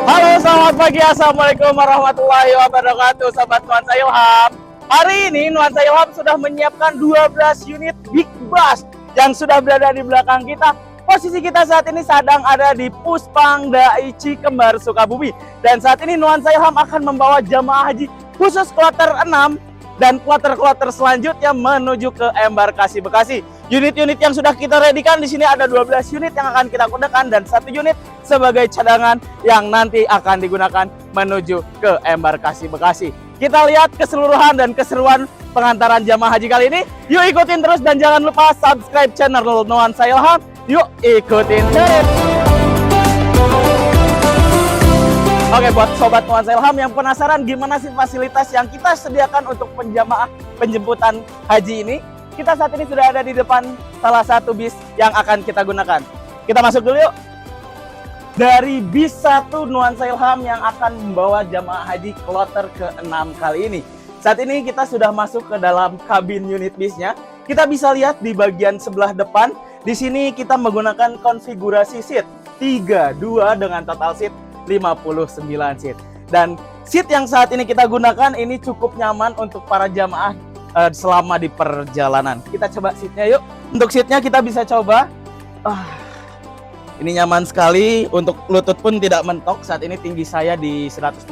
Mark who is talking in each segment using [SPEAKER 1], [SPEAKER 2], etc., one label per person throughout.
[SPEAKER 1] Halo, selamat pagi. Assalamualaikum warahmatullahi wabarakatuh, Sobat Nuansa Ilham. Hari ini Nuansa Ilham sudah menyiapkan 12 unit Big Bus yang sudah berada di belakang kita. Posisi kita saat ini sedang ada di Puspang Dai Cikembar, Sukabumi. Dan saat ini Nuansa Ilham akan membawa jamaah haji khusus kloter 6 dan kloter-kloter selanjutnya menuju ke embarkasi Bekasi. Unit-unit yang sudah kita redikan di sini ada 12 unit yang akan kita gunakan dan 1 unit sebagai cadangan yang nanti akan digunakan menuju ke embarkasi Bekasi. Kita lihat keseluruhan dan keseruan pengantaran jamaah haji kali ini. Yuk ikutin terus dan jangan lupa subscribe channel Nuansa Ilham. Yuk ikutin terus. Oke, buat Sobat Nuansa Ilham yang penasaran gimana sih fasilitas yang kita sediakan untuk penjamaah penjemputan haji ini, kita saat ini sudah ada di depan salah satu bis yang akan kita gunakan. Kita masuk dulu yuk. Dari bis 1 Nuansa Ilham yang akan membawa jamaah haji kloter ke-6 kali ini. Saat ini kita sudah masuk ke dalam kabin unit bisnya. Kita bisa lihat di bagian sebelah depan. Di sini kita menggunakan konfigurasi seat 32 dengan total seat 59 seat. Dan seat yang saat ini kita gunakan ini cukup nyaman untuk para jamaah selama di perjalanan. Kita coba seatnya yuk. Untuk seatnya kita bisa coba. Ini nyaman sekali. Untuk lutut pun tidak mentok. Saat ini tinggi saya di 165.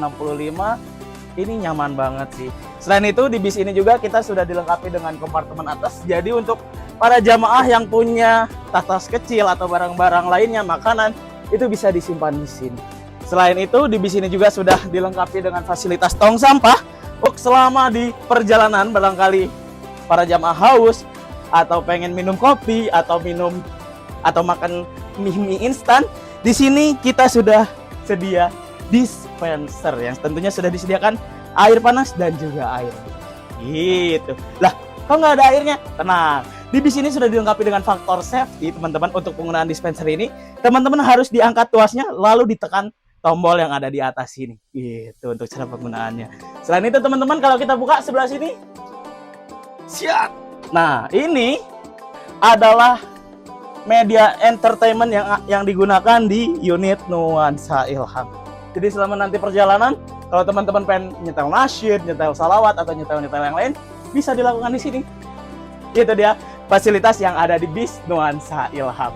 [SPEAKER 1] Ini nyaman banget sih. Selain itu di bis ini juga kita sudah dilengkapi dengan kompartemen atas. Jadi untuk para jamaah yang punya tas kecil atau barang-barang lainnya, makanan, itu bisa disimpan di sini. Selain itu, di bis ini juga sudah dilengkapi dengan fasilitas tong sampah. Selama di perjalanan, barangkali para jamaah haus, atau pengen minum kopi, atau makan mie instan, di sini kita sudah sedia dispenser yang tentunya sudah disediakan air panas dan juga air. Gitu. Lah, kok nggak ada airnya? Tenang. Di bis ini sudah dilengkapi dengan faktor safety, teman-teman. Untuk penggunaan dispenser ini, teman-teman harus diangkat tuasnya, lalu ditekan tombol yang ada di atas sini. Gitu untuk cara penggunaannya. Selain itu teman-teman, kalau kita buka sebelah sini, siap. Nah, ini adalah media entertainment yang digunakan di unit Nuansa Ilham. Jadi selama nanti perjalanan, kalau teman-teman pengen nyetel nasyid, nyetel salawat, atau nyetel yang lain, bisa dilakukan di sini. Itu dia fasilitas yang ada di bis Nuansa Ilham.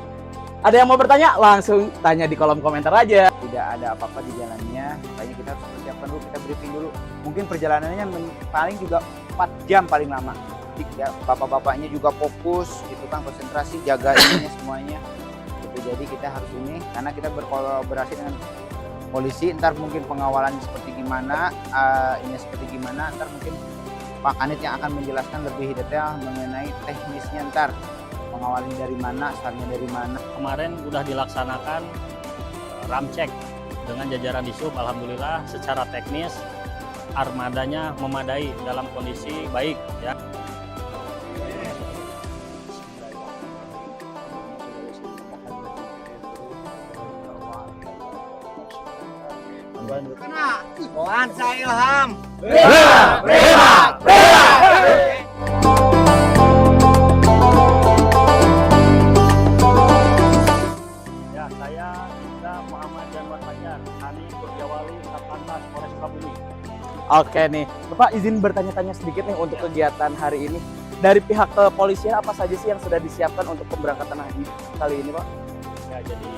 [SPEAKER 1] Ada yang mau bertanya? Langsung tanya di kolom komentar aja.
[SPEAKER 2] Tidak ada apa-apa di jalannya, makanya kita harus persiapkan dulu, kita briefing dulu. Mungkin perjalanannya paling juga 4 jam paling lama. Ya, bapak-bapaknya juga fokus, gitu kan, konsentrasi, jaga ininya semuanya. Gitu, jadi kita harus ini, karena kita berkolaborasi dengan polisi, ntar mungkin pengawalannya seperti gimana, ini seperti gimana, ntar mungkin Pak Kanit yang akan menjelaskan lebih detail mengenai teknisnya ntar. Pengawalnya dari mana, startnya dari mana.
[SPEAKER 3] Kemarin udah dilaksanakan ramcek dengan jajaran Dishub. Alhamdulillah secara teknis armadanya memadai dalam kondisi baik ya.
[SPEAKER 2] Nuansa Ilham.
[SPEAKER 3] Saya Ibda Muhammad Januar Fajar, kami Kurniawali Satlantas Polres Sukabumi.
[SPEAKER 1] Oke nih, Bapak izin bertanya-tanya sedikit nih untuk kegiatan hari ini. Dari pihak kepolisian apa saja sih yang sudah disiapkan untuk pemberangkatan haji kali ini, Pak?
[SPEAKER 3] Ya, jadi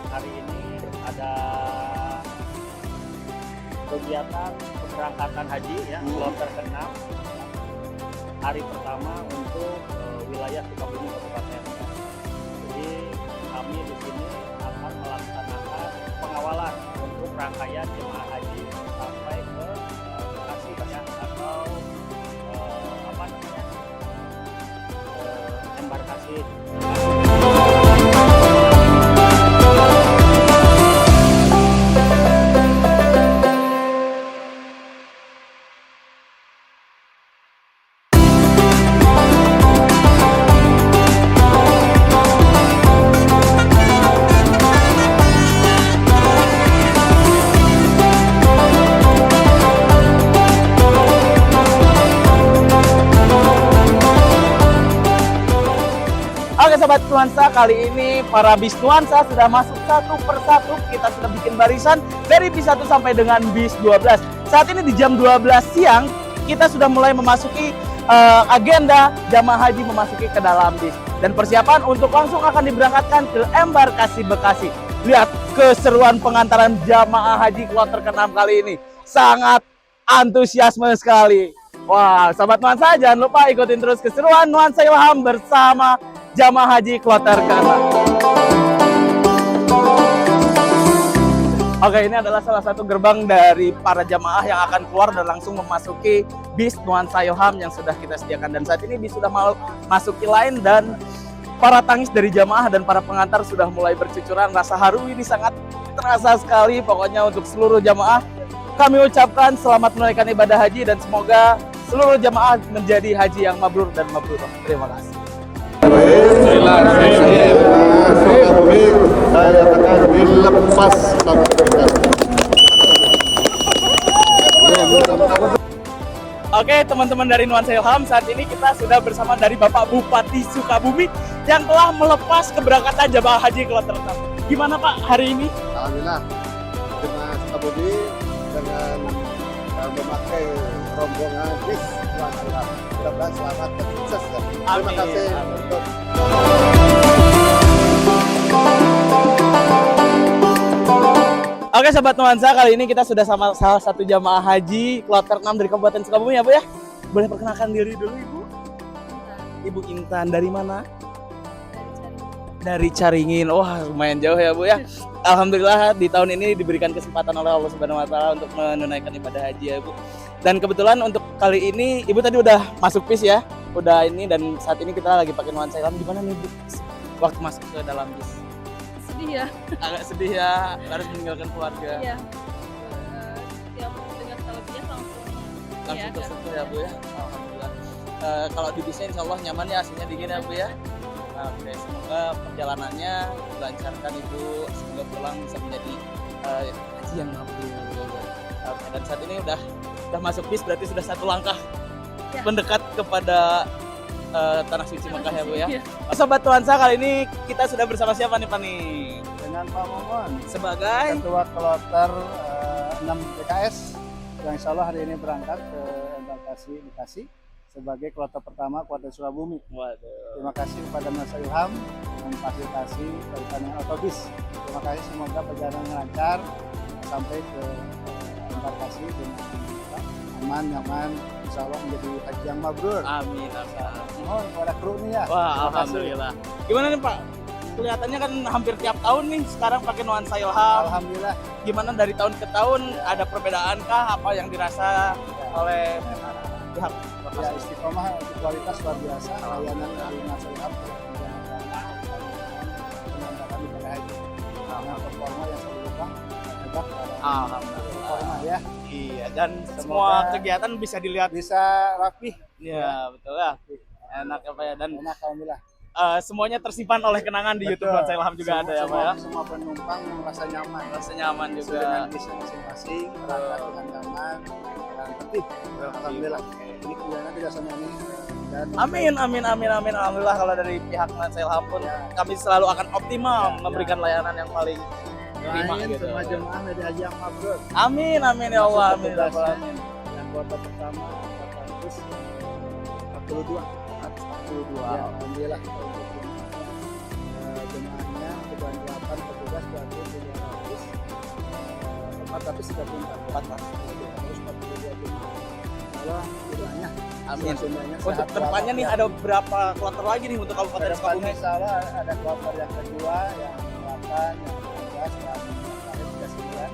[SPEAKER 3] hari ini ada kegiatan pemberangkatan haji ya, kloter ke-6. Hari pertama untuk wilayah Sukabumi Kabupaten. Jadi kami di sini akan melaksanakan pengawalan untuk rangkaian jemaah haji sampai ke Bekasi ya, atau embarkasi.
[SPEAKER 1] kali ini para bis nuansa sudah masuk satu persatu. Kita sudah bikin barisan dari bis 1 sampai dengan bis 12. Saat ini di jam 12 siang kita sudah mulai memasuki agenda jamaah haji memasuki ke dalam bis. Dan persiapan untuk langsung akan diberangkatkan ke embarkasi Bekasi. Lihat keseruan pengantaran jamaah haji kloter ke-6 kali ini. Sangat antusiasme sekali. Wah, sahabat nuansa jangan lupa ikutin terus keseruan Nuansa Ilham bersama jamaah haji kloter ke-6. Oke, ini adalah salah satu gerbang dari para jamaah yang akan keluar dan langsung memasuki bis Nuansa Ilham yang sudah kita sediakan. Dan saat ini bis sudah mau masuki line dan para tangis dari jamaah dan para pengantar sudah mulai bercucuran. Rasa haru ini sangat terasa sekali. Pokoknya untuk seluruh jamaah kami ucapkan selamat menunaikan ibadah haji dan semoga seluruh jamaah menjadi haji yang mabrur dan mabrurah. Terima kasih.
[SPEAKER 4] Saya akan dilepas.
[SPEAKER 1] Oke, teman-teman dari Nuansa Ilham, saat ini kita sudah bersama dari Bapak Bupati Sukabumi yang telah melepas keberangkatan jamaah haji kloter 6. Gimana Pak hari ini?
[SPEAKER 4] Alhamdulillah, dengan Sukabumi dengan memakai rombongan bis Nuansa Ilham. Mudah-mudahan selamat dan sukses ya. Terima
[SPEAKER 1] Amin.
[SPEAKER 4] kasih
[SPEAKER 1] Amin.
[SPEAKER 4] untuk
[SPEAKER 1] Oke sahabat nuansa, kali ini kita sudah sama salah satu jamaah haji kloter 6 dari Kabupaten Sukabumi ya Bu ya. Boleh perkenalkan diri dulu Ibu? Ibu Intan dari mana? Dari Caringin. Wah, lumayan jauh ya Bu ya. Alhamdulillah di tahun ini diberikan kesempatan oleh Allah Subhanahu wa taala untuk menunaikan ibadah haji ya Bu. Dan kebetulan untuk kali ini Ibu tadi udah masuk bis ya. Udah ini dan saat ini kita lagi pakai Nuansa Ilham. Gimana nih Bu waktu masuk ke dalam bis?
[SPEAKER 5] Sedih ya.
[SPEAKER 1] Agak sedih ya, harus meninggalkan keluarga.
[SPEAKER 5] Iya. Tiap dengar televisinya langsung
[SPEAKER 1] Langsung tersentuh ya Bu ya. Alhamdulillah. Kalau di bisnya insya Allah nyaman ya, AC-nya dingin ya Bu ya. Oke, semoga perjalanannya dilancarkan Ibu, semoga pulang bisa menjadi haji yang mabrur. Oke, dan saat ini udah masuk bis berarti sudah satu langkah
[SPEAKER 5] Ya.
[SPEAKER 1] mendekat kepada tanah suci Mekah ya Bu ya.
[SPEAKER 5] Iya.
[SPEAKER 1] Sobat Nuansa, kali ini kita sudah bersama siapa nih Pak nih?
[SPEAKER 2] Dengan Pak Momon,
[SPEAKER 1] Sebagai
[SPEAKER 2] Ketua Kloter 6 PKS yang insya Allah hari ini berangkat ke embarkasi Bekasi sebagai kloter pertama Kabupaten Sukabumi.
[SPEAKER 1] Waduh.
[SPEAKER 2] Terima kasih kepada Nuansa Ilham memfasilitasi kaitan dengan otobus. Terima kasih, semoga perjalanan lancar sampai ke embarkasi dengan aman, nyaman, insya Allah menjadi haji yang mabrur.
[SPEAKER 1] Amin.
[SPEAKER 2] Mohon kepada kru nih ya.
[SPEAKER 1] Wah,
[SPEAKER 2] Terima kasih.
[SPEAKER 1] alhamdulillah. Gimana nih Pak? Kelihatannya kan hampir tiap tahun nih sekarang pakai Nuansa Ilham.
[SPEAKER 2] Alhamdulillah.
[SPEAKER 1] Gimana dari tahun ke tahun ada perbedaankah apa yang dirasa oleh pihak
[SPEAKER 2] Ya, istiqomah untuk kualitas luar biasa, layanan dari Nuansa Ilham menandakan ibadah haji dengan performa yang selalu lupa hebat pada
[SPEAKER 1] Alhamdulillah.
[SPEAKER 2] performa ya,
[SPEAKER 1] Iya, dan
[SPEAKER 2] Semoga
[SPEAKER 1] semua kegiatan bisa dilihat.
[SPEAKER 2] bisa rapih,
[SPEAKER 1] Iya, betul lah. Enak ya Pak ya, dan
[SPEAKER 2] enak, alhamdulillah.
[SPEAKER 1] semuanya tersimpan oleh kenangan di YouTube
[SPEAKER 2] Betul.
[SPEAKER 1] Nuansa Ilham juga ada ya Pak ya.
[SPEAKER 2] Semua penumpang merasa nyaman,
[SPEAKER 1] Rasa nyaman
[SPEAKER 2] sesuai
[SPEAKER 1] juga.
[SPEAKER 2] dengan bisnya masing-masing, berangkat dengan nyaman dan tertib. Alhamdulillah. Ini kemudian tidak sama ini dan
[SPEAKER 1] Amin. Alhamdulillah kalau dari pihak Nuansa Ilham pun kami selalu akan optimal memberikan layanan yang paling prima
[SPEAKER 2] Doain
[SPEAKER 1] gitu.
[SPEAKER 2] semua jemaah dari haji yang mabrur.
[SPEAKER 1] Amin ya Allah. Amin. Ya Allah,
[SPEAKER 2] Tugasnya
[SPEAKER 1] amin.
[SPEAKER 2] yang kuota pertama 442.
[SPEAKER 1] 42.
[SPEAKER 2] Ya, alhamdulillah untuk jemaahnya kebutuhan 8 petugas berarti 300 434 442 jemaah. Allah doanya
[SPEAKER 1] Amin.
[SPEAKER 2] sundanya
[SPEAKER 1] Untuk kedepannya nih ada berapa kloter lagi nih untuk Kabupaten Sukabumi?
[SPEAKER 2] Insya Allah ada kloter yang kedua, yang 8, yang 12, dan terakhir 39.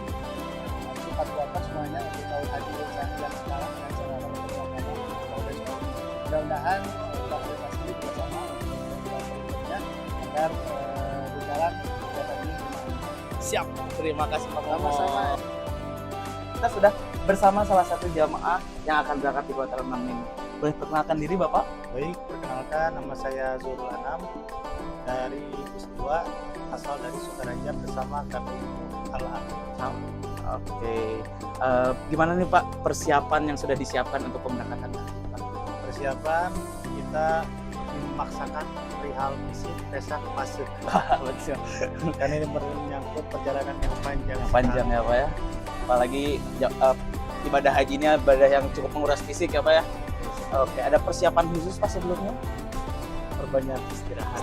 [SPEAKER 2] Itu 4 kloter semuanya untuk tahun haji yang sekarang dan sekarang mudah-mudahan fasilitas ini juga sama untuk berikutnya agar berjalan kegiatan ini dengan
[SPEAKER 1] Siap. Terima kasih Pak Momo.
[SPEAKER 2] sama-sama.
[SPEAKER 1] Kita sudah bersama salah satu jamaah yang akan berangkat di kloter 6 ini. Boleh perkenalkan diri Bapak?
[SPEAKER 6] Baik, perkenalkan nama saya Zurul Anam dari Bus 2, asal dari Sukaraja bersama kami Al-Am.
[SPEAKER 1] Oke. Gimana nih Pak persiapan yang sudah disiapkan untuk pemberangkatan?
[SPEAKER 6] Persiapan kita memaksakan perihal misi pesan masuk.
[SPEAKER 1] Betul.
[SPEAKER 6] Dan ini menyangkut perjalanan yang panjang.
[SPEAKER 1] Panjang ya Pak ya. Apalagi ibadah haji ini ibadah yang cukup menguras fisik ya Pak ya. Oke, ada persiapan khusus Pak sebelumnya?
[SPEAKER 6] Perbanyak istirahat.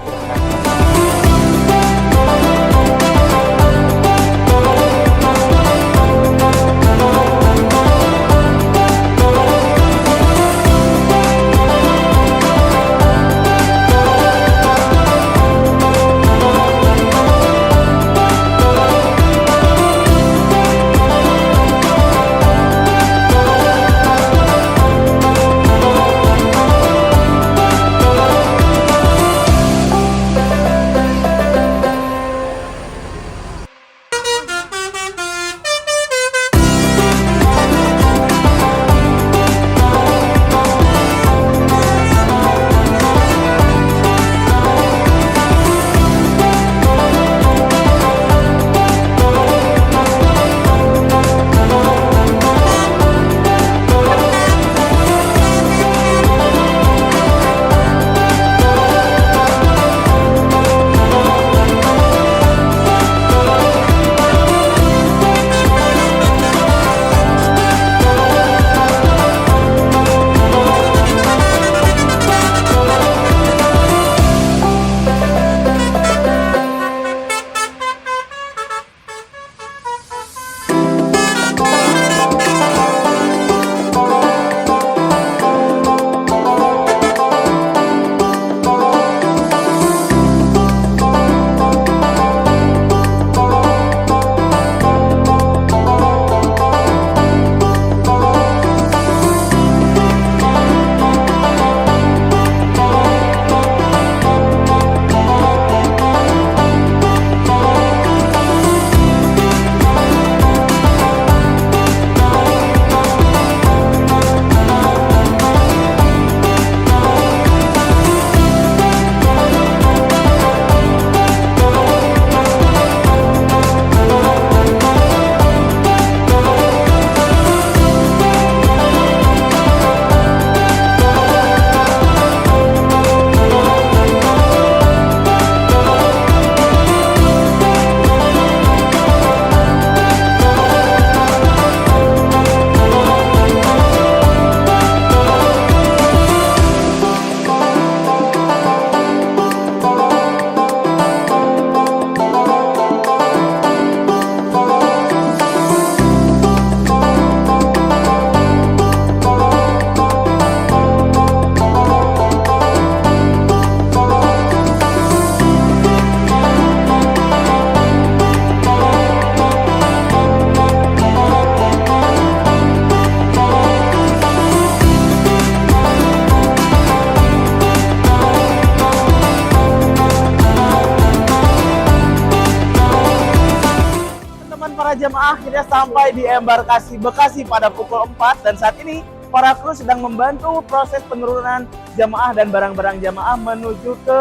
[SPEAKER 1] Para jemaah akhirnya sampai di embarkasi Bekasi pada pukul 4 dan saat ini para kru sedang membantu proses penurunan jemaah dan barang-barang jemaah menuju ke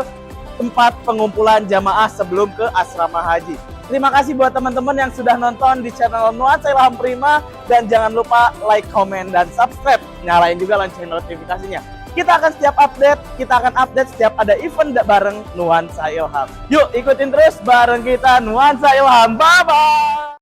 [SPEAKER 1] tempat pengumpulan jemaah sebelum ke asrama haji. Terima kasih buat teman-teman yang sudah nonton di channel Nuansa Ilham Prima dan jangan lupa like, komen, dan subscribe. Nyalain juga lonceng notifikasinya. Kita akan update setiap ada event bareng Nuansa Ilham. Yuk ikutin terus bareng kita Nuansa Ilham. Bye bye.